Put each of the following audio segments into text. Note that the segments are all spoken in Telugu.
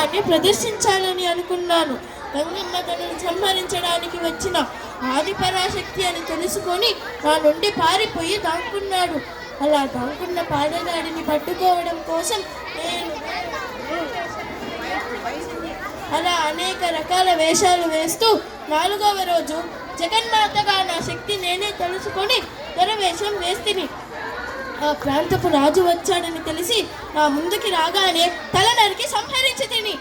వైభవాన్ని ప్రదర్శించాలని అనుకున్నాను. గంగమ్మ తనను సంహరించడానికి వచ్చిన ఆదిపరాశక్తి అని తెలుసుకొని నా నుండి పారిపోయి దాక్కున్నాడు. అలా దాక్కున్న పాదగాడిని పట్టుకోవడం కోసం నేను అలా అనేక రకాల వేషాలు వేస్తూ 4వ రోజు జగన్మాతగా నా శక్తి నేనే తెలుసుకొని దొరవేషం వేస్తిని. ఆ ప్రాంతపు రాజు వచ్చాడని తెలిసి నా ముందుకి రాగానే తల నరికి సంహరించి తిని.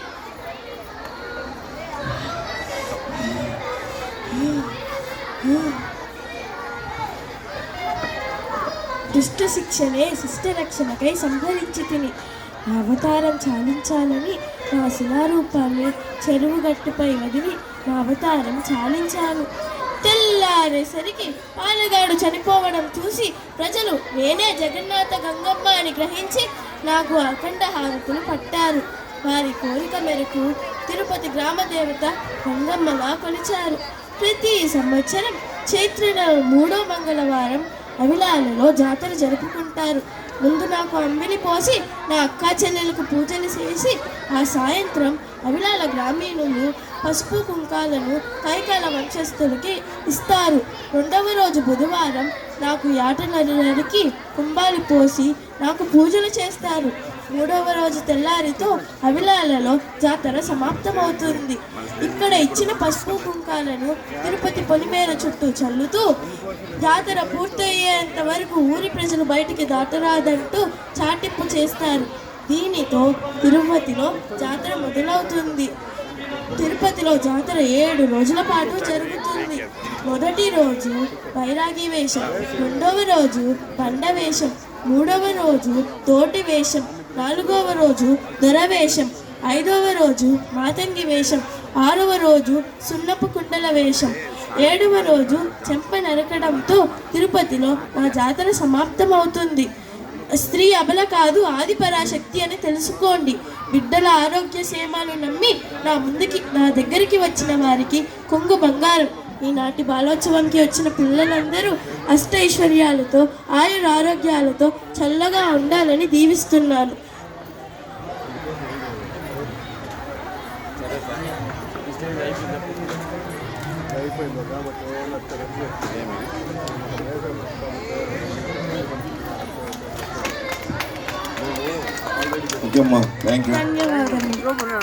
దుష్ట శిక్షణే శిష్ట రక్షణకై సంహరించి తిని. నా అవతారం చాలించాలని నా శిలారూపాన్ని చెరువు గట్టుపై వదిలి నా అవతారం చాలించాను. తెల్లారేసరికి పాలగాడు చనిపోవడం చూసి ప్రజలు నేనే జగన్నాథ గంగమ్మ అని గ్రహించి నాకు అఖండ హారతులు పట్టారు. వారి కోరిక మేరకు తిరుపతి గ్రామదేవత గంగమ్మలా కొలిచారు. ప్రతి సంవత్సరం చైత్ర 3వ మంగళవారం అవిలాలలో జాతర జరుపుకుంటారు. ముందు నాకు అంబిలి పోసి నా అక్కా చెల్లెలకు పూజలు చేసి ఆ సాయంత్రం అవిలాల గ్రామీణులు పసుపు కుంకాలను కైకాల వంశస్థులకి ఇస్తారు. 2వ రోజు బుధవారం నాకు యాట నరికి కుంభాలు పోసి నాకు పూజలు చేస్తారు. 3వ రోజు తెల్లారితో అవిలాలలో జాతర సమాప్తమవుతుంది. ఇక్కడ ఇచ్చిన పసుపు కుంకాలను తిరుపతి పొలిమేర చుట్టూ చల్లుతూ జాతర పూర్తయ్యేంత వరకు ఊరి ప్రజలు బయటికి దాటరాదంటూ చాటింపు చేస్తారు. దీనితో తిరుపతిలో జాతర మొదలవుతుంది. తిరుపతిలో జాతర 7 రోజుల పాటు జరుగుతుంది. మొదటి రోజు వైరాగి వేషం, 2వ రోజు బండ వేషం, 3వ రోజు తోటి వేషం, 4వ రోజు దొరవేషం, 5వ రోజు మాతంగి వేషం, 6వ రోజు సున్నపు కుండల వేషం, 7వ రోజు చెంప నరకడంతో తిరుపతిలో నా జాతర సమాప్తమవుతుంది. స్త్రీ అబల కాదు ఆదిపరాశక్తి అని తెలుసుకోండి. బిడ్డల ఆరోగ్య క్షేమాలు నమ్మి నా దగ్గరికి వచ్చిన వారికి కొంగు బంగారం. ఈనాటి బాలోత్సవంకి వచ్చిన పిల్లలందరూ అష్టైశ్వర్యాలతో ఆయుర ఆరోగ్యాలతో చల్లగా ఉండాలని దీవిస్తున్నాను. Thank you. ధన్యవాదాలు.